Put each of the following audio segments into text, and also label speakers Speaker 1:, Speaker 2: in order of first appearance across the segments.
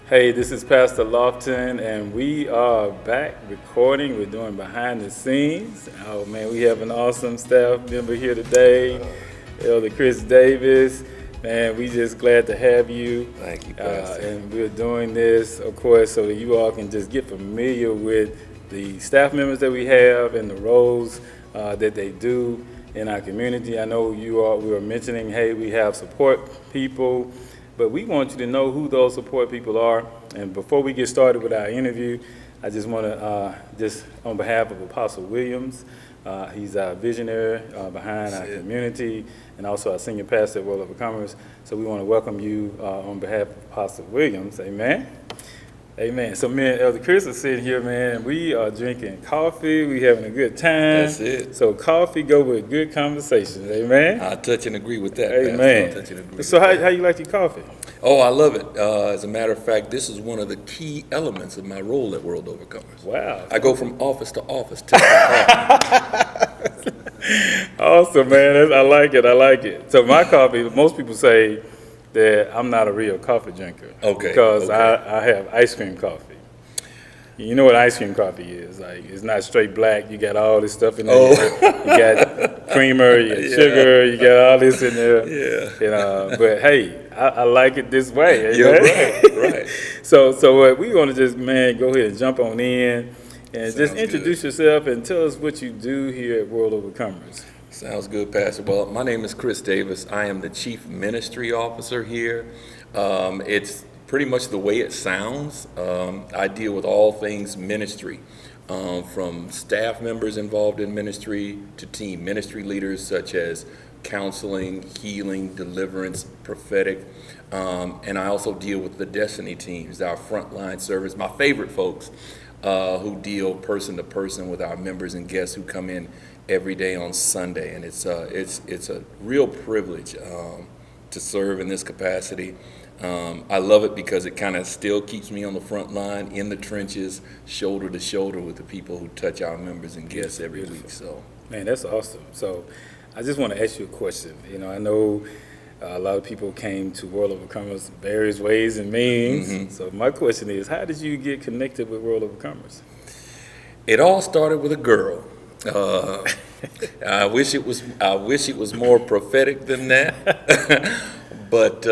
Speaker 1: Hey, this is Pastor Lofton, and we are back recording. We're doing behind the scenes. Oh man, we have an awesome staff member here today, Elder Chris Davis. Man, we just glad to have you.
Speaker 2: Thank you, Pastor.
Speaker 1: And we're doing this, of course, so that you all can just get familiar with the staff members that we have and the roles that they do in our community. I know we were mentioning, hey, we have support people. But we want you to know who those support people are. And before we get started with our interview, I just want to, just on behalf of Apostle Williams, he's our visionary behind our community and also our senior pastor at World Overcomers. So we want to welcome you on behalf of Apostle Williams. Amen. Amen. So me and Elder Chris are sitting here, man, and we are drinking coffee. We having a good time.
Speaker 2: That's it.
Speaker 1: So coffee go with good conversations. Amen.
Speaker 2: I touch and agree with that.
Speaker 1: Amen.
Speaker 2: Pastor. I touch and agree
Speaker 1: So
Speaker 2: with that.
Speaker 1: how you like your coffee?
Speaker 2: Oh, I love it. As a matter of fact, this is one of the key elements of my role at World Overcomers.
Speaker 1: Wow.
Speaker 2: I go from office to office. Coffee.
Speaker 1: Awesome, man. I like it. I like it. So my coffee, most people say that I'm not a real coffee drinker.
Speaker 2: Okay.
Speaker 1: Because I have ice cream coffee. You know what ice cream coffee is? Like, it's not straight black. You got all this stuff in there.
Speaker 2: Oh.
Speaker 1: You got creamer, you got sugar, you got all this in there.
Speaker 2: Yeah.
Speaker 1: You know, but hey, I like it this way.
Speaker 2: You're
Speaker 1: Amen?
Speaker 2: right.
Speaker 1: So we're going to just, man, go ahead and jump on in and just introduce yourself and tell us what you do here at World Overcomers.
Speaker 2: Sounds good, Pastor. Well, my name is Chris Davis. I am the Chief Ministry Officer here. It's pretty much the way it sounds. I deal with all things ministry, from staff members involved in ministry to team ministry leaders such as counseling, healing, deliverance, prophetic. And I also deal with the Destiny teams, our frontline service, my favorite folks who deal person to person with our members and guests who come in every day on Sunday. And it's a real privilege to serve in this capacity. I love it because it kind of still keeps me on the front line, in the trenches, shoulder to shoulder with the people who touch our members and guests every week. So,
Speaker 1: man, that's awesome. So I just want to ask you a question. You know, I know a lot of people came to World Overcomers various ways and means. Mm-hmm. So my question is, how did you get connected with World Overcomers?
Speaker 2: It all started with a girl. I wish it was more prophetic than that. But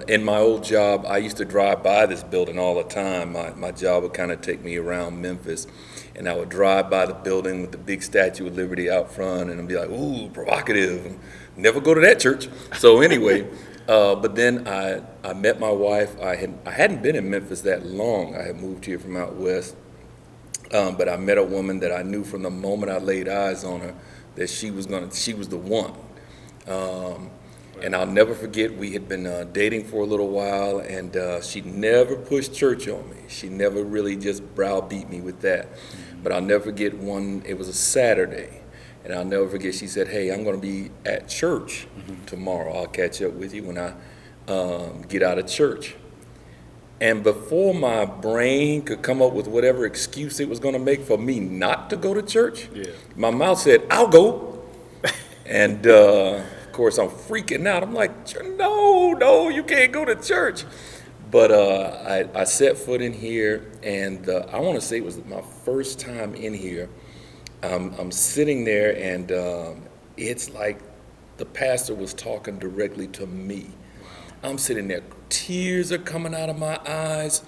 Speaker 2: in my old job, I used to drive by this building all the time. My job would kind of take me around Memphis, and I would drive by the building with the big Statue of Liberty out front, and I'd be like, ooh, provocative. Never go to that church. So anyway, but then I met my wife. I hadn't been in Memphis that long. I had moved here from out west. But I met a woman that I knew from the moment I laid eyes on her that she was the one. And I'll never forget, we had been dating for a little while, and she never pushed church on me. She never really just browbeat me with that. Mm-hmm. But I'll never forget it was a Saturday, and I'll never forget, she said, hey, I'm going to be at church tomorrow. I'll catch up with you when I get out of church. And before my brain could come up with whatever excuse it was going to make for me not to go to church, my mouth said, I'll go. And of course, I'm freaking out. I'm like, no, you can't go to church. But I set foot in here, and I want to say it was my first time in here. I'm sitting there, and it's like the pastor was talking directly to me. I'm sitting there, tears are coming out of my eyes,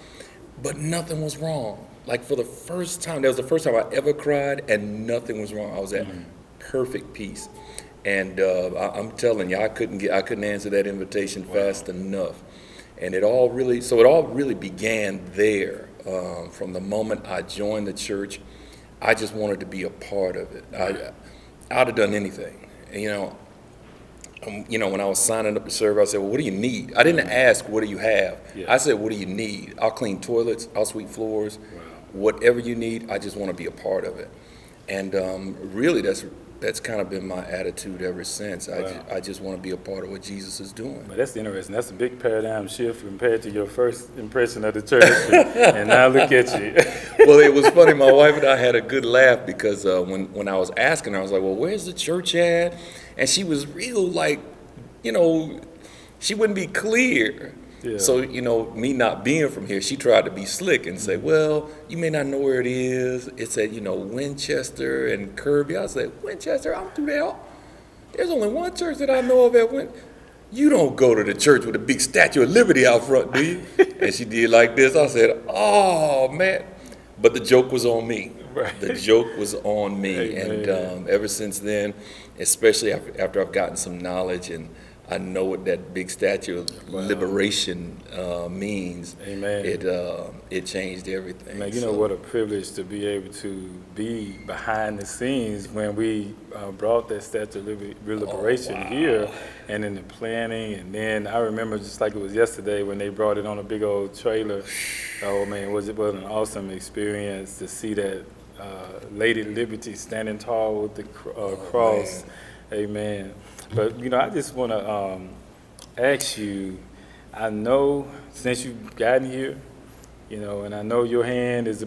Speaker 2: but nothing was wrong. Like, for the first time, that was the first time I ever cried, and nothing was wrong. I was at perfect peace. And I'm telling you, I couldn't answer that invitation fast enough. And it all really began there. From the moment I joined the church, I just wanted to be a part of it. I'd have done anything. When I was signing up to serve, I said, well, what do you need? I didn't ask, what do you have? I said, what do you need? I'll clean toilets, I'll sweep floors, whatever you need, I just want to be a part of it. And really, that's kind of been my attitude ever since. I just want to be a part of what Jesus is doing.
Speaker 1: Well, that's interesting. That's a big paradigm shift compared to your first impression of the church. And now look at you.
Speaker 2: Well, it was funny. My wife and I had a good laugh because when I was asking her, I was like, well, where's the church at? And she was real, like, she wouldn't be clear.
Speaker 1: Yeah.
Speaker 2: So, me not being from here, she tried to be slick and say, well, you may not know where it is. It's at, Winchester and Kirby. I said, Winchester, I'm through there. There's only one church that I know of at Winchester. You don't go to the church with a big Statue of Liberty out front, do you? And she did like this. I said, oh, man. But the joke was on me.
Speaker 1: Right.
Speaker 2: The joke was on me.
Speaker 1: Amen.
Speaker 2: And ever since then, especially after I've gotten some knowledge and I know what that big Statue of Liberation means,
Speaker 1: Amen.
Speaker 2: it changed everything.
Speaker 1: Man, what a privilege to be able to be behind the scenes when we brought that Statue of Liberation here, and in the planning. And then I remember just like it was yesterday when they brought it on a big old trailer. Oh man, it was an awesome experience to see that Lady Liberty standing tall with the cross. Man. Amen. But I just want to ask you. I know since you've gotten here, and I know your hand has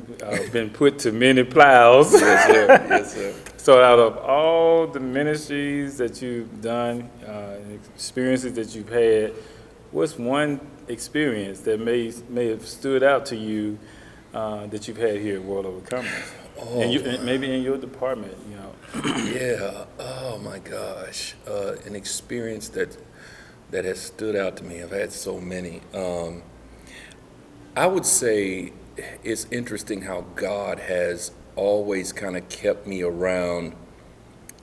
Speaker 1: been put to many plows.
Speaker 2: Yes, sir. Yes, sir.
Speaker 1: So out of all the ministries that you've done, experiences that you've had, what's one experience that may have stood out to you that you've had here at World Overcomers?
Speaker 2: Oh,
Speaker 1: and maybe in your department,
Speaker 2: Yeah. Oh my gosh. An experience that has stood out to me. I've had so many. I would say it's interesting how God has always kind of kept me around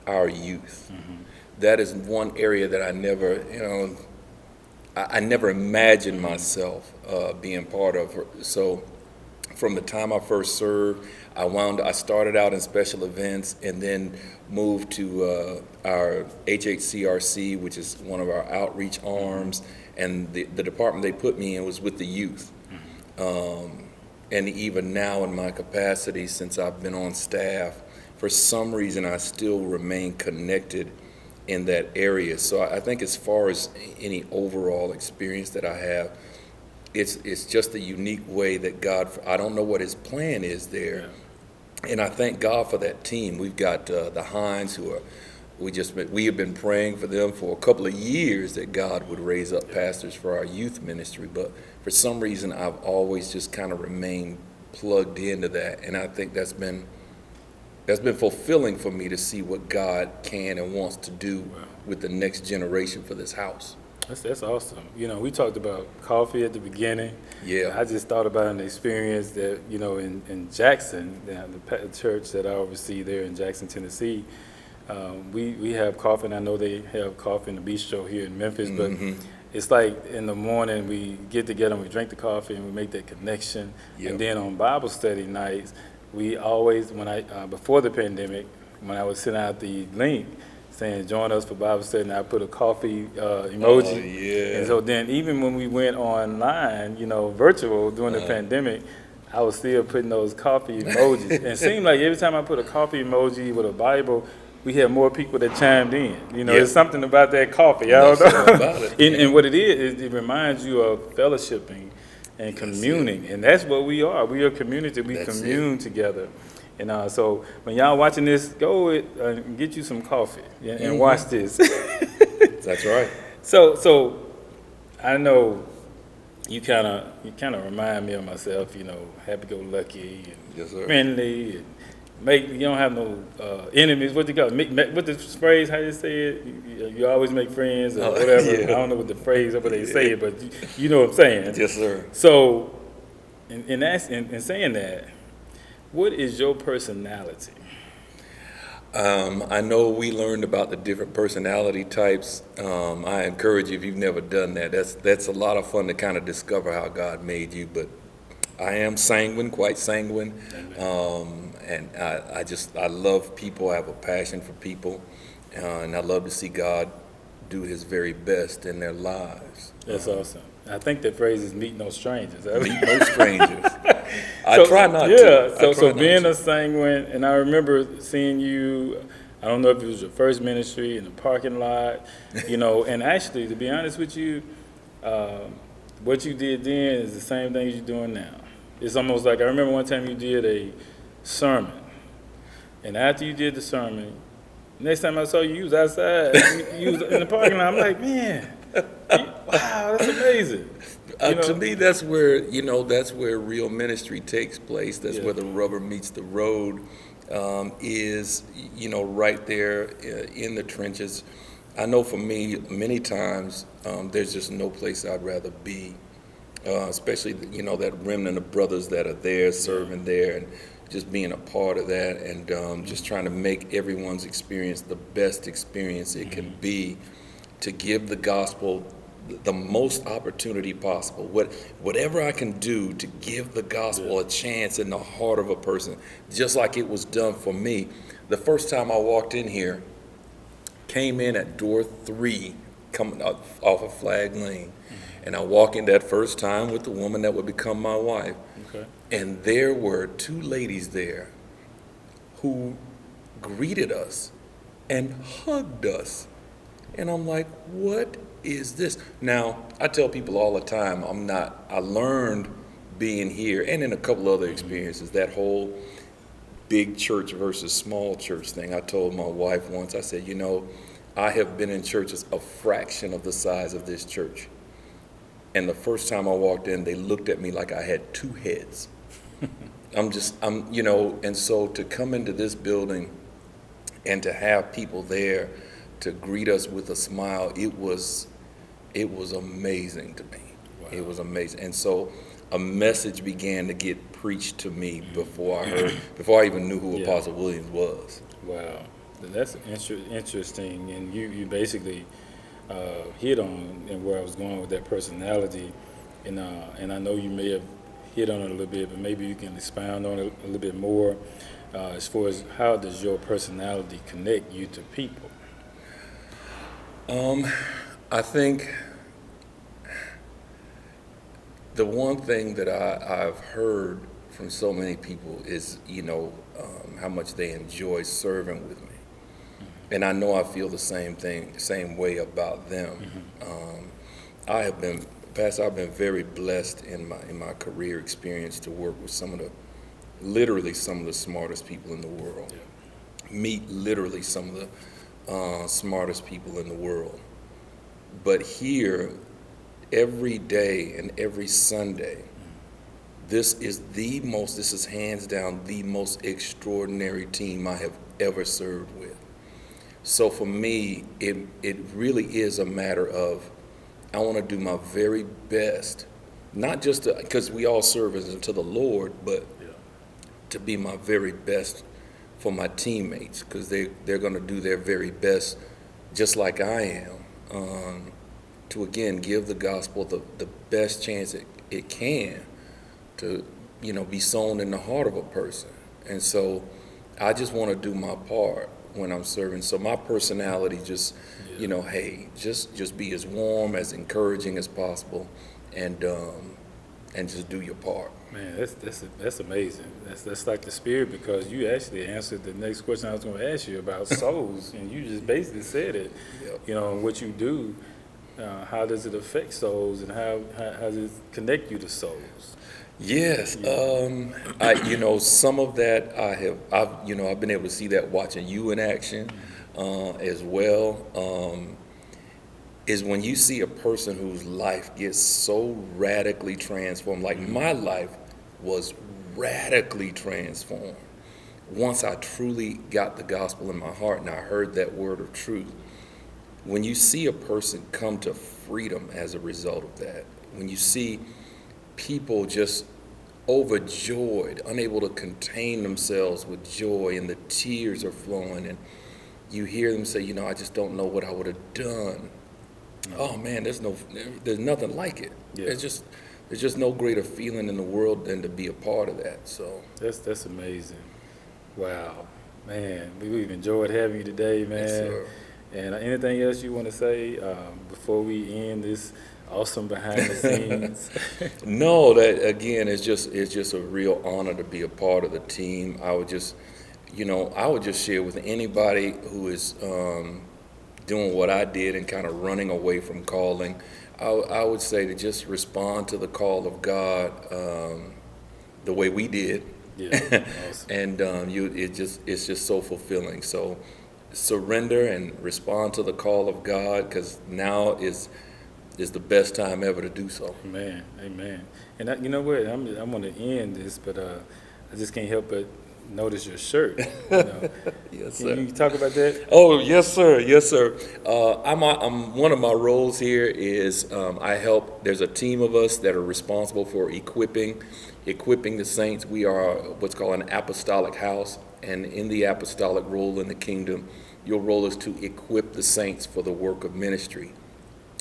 Speaker 2: our youth. Mm-hmm. That is one area that I never, I never imagined myself being part of. So from the time I first served, I started out in special events and then moved to our HHCRC, which is one of our outreach arms, and the department they put me in was with the youth. And even now in my capacity, since I've been on staff, for some reason I still remain connected in that area. So I think as far as any overall experience that I have, it's just a unique way that God, I don't know what his plan is there. Yeah. And I thank God for that team. We've got the Hines we have been praying for them for a couple of years that God would raise up pastors for our youth ministry. But for some reason, I've always just kind of remained plugged into that. And I think that's been fulfilling for me to see what God can and wants to do with the next generation for this house.
Speaker 1: That's awesome. We talked about coffee at the beginning.
Speaker 2: Yeah.
Speaker 1: I just thought about an experience that, in Jackson, the church that I oversee there in Jackson, Tennessee, we have coffee, and I know they have coffee in the bistro here in Memphis, but it's like in the morning we get together and we drink the coffee and we make that connection. Yep. And then on Bible study nights, we always, before the pandemic, when I would send out the link, saying join us for Bible study, and I put a coffee emoji.
Speaker 2: Oh, yeah.
Speaker 1: And so then even when we went online, virtual during the pandemic, I was still putting those coffee emojis. And it seemed like every time I put a coffee emoji with a Bible, we had more people that chimed in. There's something about that coffee. I don't know. About it. And what it is it reminds you of fellowshipping and communing. And that's what we are. We are a community. We commune together. And so when y'all watching this, go and get you some coffee and watch this.
Speaker 2: That's right.
Speaker 1: So I know you kind of remind me of myself. Happy-go-lucky and friendly, and you don't have no enemies. What you got? What the phrase? How you say it? You always make friends or whatever. Yeah. I don't know what the phrase what they say, but you know what I'm saying.
Speaker 2: Yes, sir.
Speaker 1: So in saying that, what is your personality?
Speaker 2: I know we learned about the different personality types. I encourage you, if you've never done that, that's a lot of fun to kind of discover how God made you. But I am sanguine, quite sanguine, and I love people. I have a passion for people, and I love to see God do his very best in their lives.
Speaker 1: That's awesome. I think that phrase is meet no strangers.
Speaker 2: Meet no strangers. I try not to.
Speaker 1: Yeah, so being a sanguine, and I remember seeing you, I don't know if it was your first ministry in the parking lot, and actually, to be honest with you, what you did then is the same thing you're doing now. It's almost like, I remember one time you did a sermon, and after you did the sermon, next time I saw you, you was outside, you was in the parking lot. I'm like, man, wow, That's amazing.
Speaker 2: To me, that's where real ministry takes place. That's where the rubber meets the road. Is right there in the trenches. I know for me, many times there's just no place I'd rather be, especially that remnant of brothers that are there serving there, and just being a part of that, and just trying to make everyone's experience the best experience it can be, to give the gospel the most opportunity possible. Whatever I can do to give the gospel a chance in the heart of a person, just like it was done for me. The first time I walked in here, came in at door 3, coming off of Flag Lane, and I walk in that first time with the woman that would become my wife.
Speaker 1: Okay.
Speaker 2: And there were 2 ladies there who greeted us and hugged us. And I'm like, what is this? Now, I tell people all the time, I learned being here and in a couple other experiences, that whole big church versus small church thing. I told my wife once, I said, I have been in churches a fraction of the size of this church. And the first time I walked in, they looked at me like I had 2 heads. And so to come into this building and to have people there to greet us with a smile, it was amazing to me. Wow. It was amazing. And so a message began to get preached to me before I even knew who Apostle Williams was.
Speaker 1: Wow. That's interesting. And you basically hit on and where I was going with that personality. And I know you may have hit on it a little bit, but maybe you can expound on it a little bit more as far as how does your personality connect you to people?
Speaker 2: I think the one thing that I've heard from so many people is, how much they enjoy serving with me. And I know I feel the same way about them. I've been very blessed in my career experience to work with literally some of the smartest people in the world. Meet literally some of the smartest people in the world. But here, every day and every Sunday, this is hands down the most extraordinary team I have ever served with. So for me, it really is a matter of, I want to do my very best, not just because we all serve unto the Lord, but to be my very best for my teammates, because they're going to do their very best just like I am, to again give the gospel the best chance it can to be sown in the heart of a person. And so I just want to do my part when I'm serving. So my personality just hey, just be as warm, as encouraging as possible, and just do your part.
Speaker 1: Man, that's amazing. That's like the spirit, because you actually answered the next question I was going to ask you about souls, and you just basically said it. What you do, how does it affect souls, and how does it connect you to souls?
Speaker 2: Yes, some of that I've been able to see that watching you in action, as well. Is when you see a person whose life gets so radically transformed. Like my life was radically transformed once I truly got the gospel in my heart and I heard that word of truth. When you see a person come to freedom as a result of that, when you see people just overjoyed, unable to contain themselves with joy, and the tears are flowing, and you hear them say, I just don't know what I would have done. Oh man, there's nothing like it. Yeah. There's just no greater feeling in the world than to be a part of that. So
Speaker 1: that's amazing. Wow, man, we've enjoyed having you today, man.
Speaker 2: Yes, sir.
Speaker 1: And anything else you want to say before we end this awesome behind the scenes?
Speaker 2: No, that again, it's just a real honor to be a part of the team. I would just share with anybody who is doing what I did and kind of running away from calling. I would say to just respond to the call of God the way we did. Yeah, awesome. And it's just so fulfilling. So surrender and respond to the call of God, because now is is the best time ever to do so.
Speaker 1: Man, amen. And you know what? I'm going to end this, but I just can't help but notice your shirt. You know.
Speaker 2: Yes,
Speaker 1: Can
Speaker 2: sir.
Speaker 1: you talk about that?
Speaker 2: Oh, yes, sir. Yes, sir. I'm one of my roles here is I help. There's a team of us that are responsible for equipping the saints. We are what's called an apostolic house, and in the apostolic role in the kingdom, your role is to equip the saints for the work of ministry.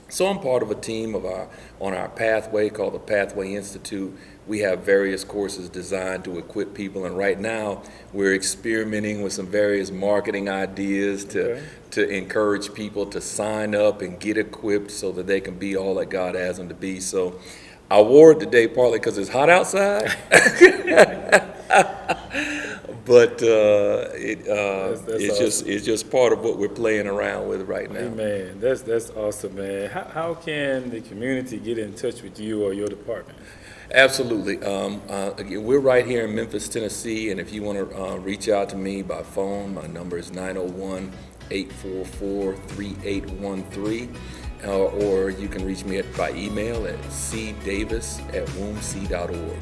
Speaker 2: So I'm part of a team on our pathway called the Pathway Institute. We have various courses designed to equip people, and right now we're experimenting with some various marketing ideas to encourage people to sign up and get equipped so that they can be all that God has them to be. So I wore it today partly because it's hot outside. But it's just part of what we're playing around with right now.
Speaker 1: Man, that's awesome, man. How can the community get in touch with you or your department?
Speaker 2: Absolutely. Again, we're right here in Memphis, Tennessee, and if you want to reach out to me by phone, my number is 901-844-3813, or you can reach me by email at cdavis@wombc.org.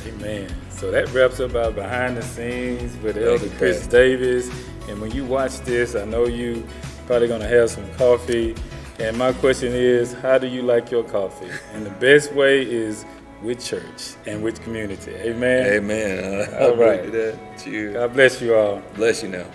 Speaker 1: Amen. So that wraps up our behind the scenes with Elder
Speaker 2: you,
Speaker 1: Chris
Speaker 2: Pastor.
Speaker 1: Davis. And when you watch this, I know you probably gonna have some coffee. And my question is, how do you like your coffee? And the best way is with church and with community. Amen.
Speaker 2: Amen.
Speaker 1: All right.
Speaker 2: Cheers.
Speaker 1: God bless you all.
Speaker 2: Bless you now.